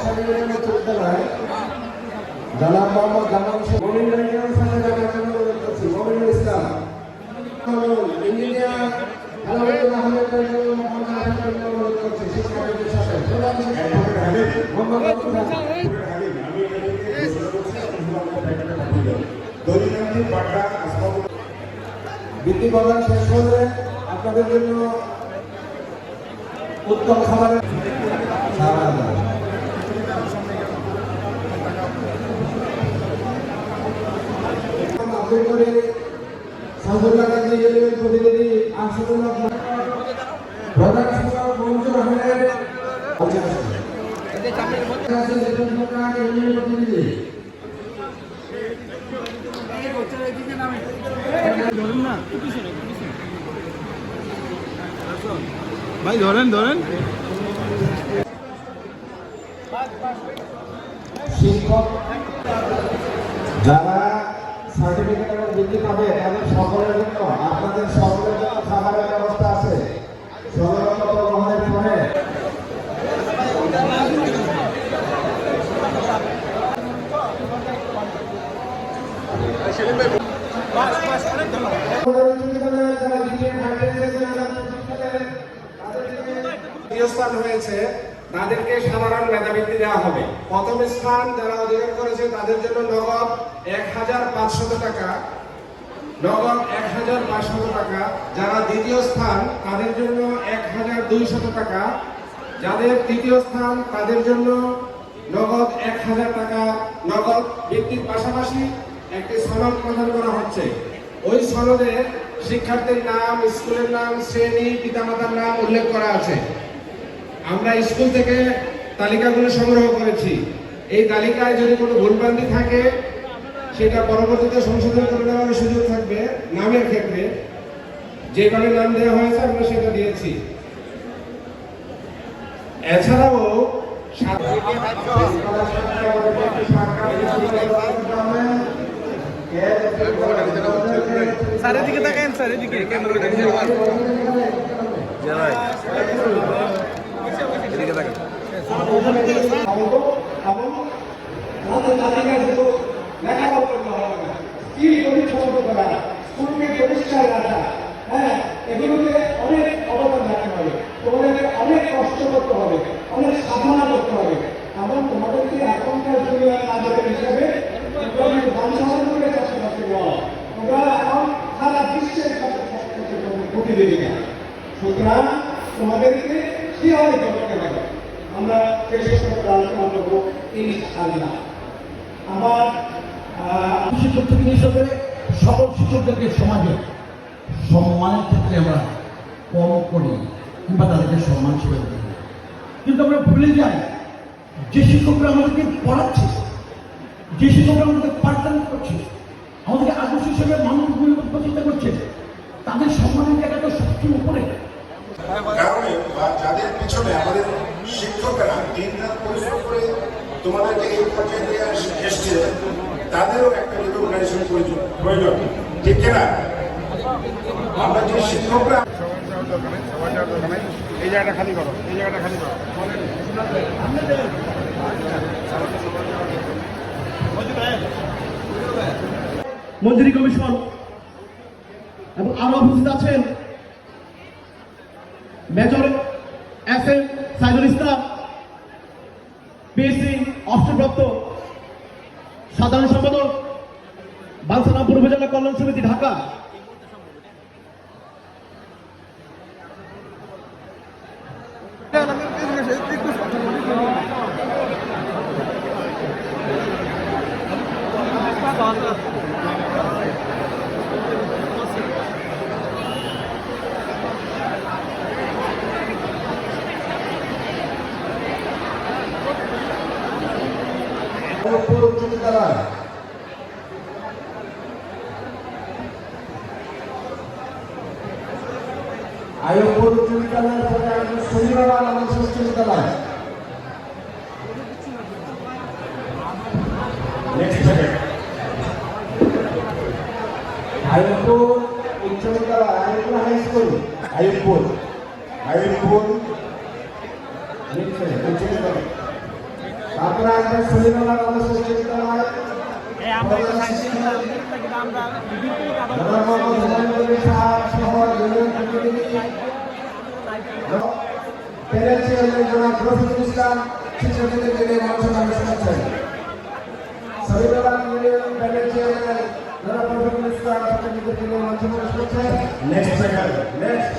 বর্ষালী উচ্চ বিদ্যালয় জনাব মোহাম্মদ জামাল মমিনুল সাথে জানার জন্য অনুরোধ করছি। মমিনুল ইসলাম ইঞ্জিনিয়ার আলাউদ্দিন আহমেদের জন্য অনুরোধ করছি। শিক্ষার্থীদের সাথে প্রধান শিক্ষক মোহাম্মদ বৃত্তি প্রদান শেষ হলে আপনাদের জন্য উত্তম খাবারের প্রতিনিধি আশাদুল্লাহ প্রধান শিক্ষক মঞ্জুর আহমেদ প্রতিনিধি ভাই ধরেন শিক্ষক যারা সার্টিফিকেট এবং বৃত্তি পাবে তাদের সকলের জন্য আপনাদের সকলের জন্য খাবারের ব্যবস্থা আছে। সদরমত গ্রহণের পরে স্থান হয়েছে তাদেরকে সাধারণ মেধাবৃত্তি দেওয়া হবে। প্রথম স্থান যারা অধিকার করেছে তাদের জন্য নগদ ১,৫০০ টাকা, নগদ ১,৫০০ টাকা। যারা দ্বিতীয় স্থান তাদের জন্য ১,২০০ টাকা। যাদের তৃতীয় স্থান তাদের জন্য নগদ ১,০০০ টাকা। নগদ বৃত্তির পাশাপাশি একটি সনদ প্রদান করা হচ্ছে। ওই সনদে শিক্ষার্থীর নাম, স্কুলের নাম, শ্রেণী, পিতামাতার নাম উল্লেখ করা আছে। আমরা স্কুল থেকে তালিকাগুলো সংগ্রহ করেছি। এই তালিকায় যদি কোনো ভুলভ্রান্তি থাকে সেটা পরবর্তীতে সংশোধন করে দেওয়ার সুযোগ থাকবে। নামের ক্ষেত্রে যেভাবে নাম দেওয়া হয়েছে আমরা সেটা দিয়েছি। এছাড়াও চারিদিকে দেখেন, চারিদিকে এগুলোকে অনেক অবদান রাখতে হবে, তোমাদেরকে অনেক কষ্ট করতে হবে, অনেক সাধনা করতে হবে। এবং তোমাদেরকে এখনকার যুগে নাগরিক হিসেবে তোমরা এখন সারা বিশ্বের প্রতিযোগিতা, সুতরাং তোমাদেরকে কিভাবে করতে হবে আমরা বিশেষ করে আলোচনা করবো ইনশাআল্লাহ। আমার শিক্ষক হিসেবে সকল শিক্ষকদেরকে সমাজে সম্মানের ক্ষেত্রে আমরা কম করি কিংবা তাদেরকে সম্মান ছেড়ে দিই, কিন্তু আমরা ভুলে যাই যে শিক্ষকরা আমাদেরকে পড়াচ্ছে, যে শিক্ষকরা আমাদেরকে পাঠদান করছে, আমাদেরকে আদর্শ হিসেবে মানুষ প্রতিষ্ঠা করছে, তাদের সম্মানের জায়গাটা সবচেয়ে উপরে। কারণে যাদের পিছনে আমাদের শিক্ষকেরা দিন রাত পরিশ্রম করে তোমাদেরকে এই পর্যায়ে নিয়ে এসছে, তাদেরও একটা রিকগনাইজেশন প্রয়োজন, ঠিক কিনা? আমরা যে শিক্ষকরা এই জায়গাটা খালি করো, এই জায়গাটা খালি করো। মঞ্জুরি কমিশন এবং আরো উপস্থিত আছেন major SM. Saidul Islam, PSC অষ্টপ্রাপ্ত সাধারণ সম্পাদক, বাঞ্ছারামপুর উপজেলা কল্যাণ সমিতি, ঢাকা। উচ্চ বিদ্যালয় আয়ুপুর উচ্চ বিদ্যালয়ের পরে আসবে শনিবার আদর্শ উচ্চ বিদ্যালয়। আয়ুপুর উচ্চ বিদ্যালয়, আয়ুপুর হাই স্কুল, আয়ুপুর উচ্চ বিদ্যালয়। তারপরে আসবে সলিমালা আদর্শ উচ্চ বিদ্যালয় ইসলাম শিক্ষার্থীদের জন্য মঞ্চ মানুষ করছেন সলিমালা প্যানেল চেয়ারম্যান জনাব রফিকুল ইসলাম শিক্ষার্থীদের জন্য মঞ্চ মানুষ করছেন নেক্সট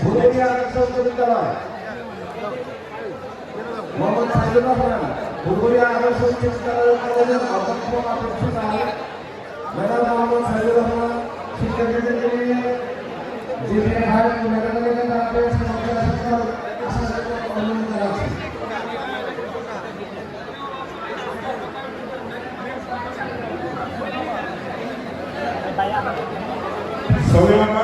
ভুলেরিয়া আদর্শ উচ্চ বিদ্যালয় মোহাম্মদ সাইদুর রহমান ভুলবুড়িয়া আদর্শ উচ্চ বিদ্যালয়ের কলেজের অধ্যক্ষ প্রিন্সিপাল ম্যাডাম মোহাম্মদ সাইদুর রহমান শিক্ষার্থীদেরকে নিয়ে যে ভাই ম্যাডামকে তাদের সমস্যা সকল আশা অনুমোদন জানাচ্ছি সলিমালা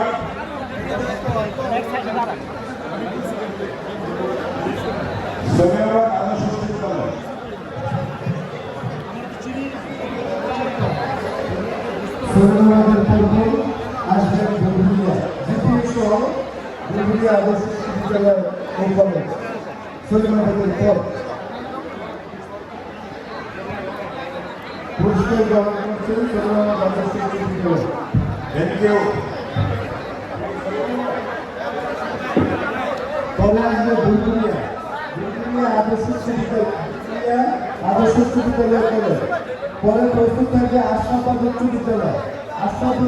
সলিমালা আদর্শ বিদ্যালয় সলিমালাদের পূর্বে আসবেন ভুলবুড়িয়া দ্বিতীয় সহ ভুলবুড়িয়া আদর্শ বিদ্যালয় ও কলেজ সলিমালাদের পর পুরস্কার গ্রহণ করছেন সলিমালা আদর্শ বিদ্যালয়। থ্যাংক ইউ পরে আসবে ভুলবুড়িয়া আদর্শ বিদ্যালয় কলেজ। পরে প্রস্তুত থাকবে আশরাফ উচ্চ বিদ্যালয়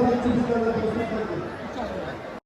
উচ্চ বিদ্যালয় প্রস্তুত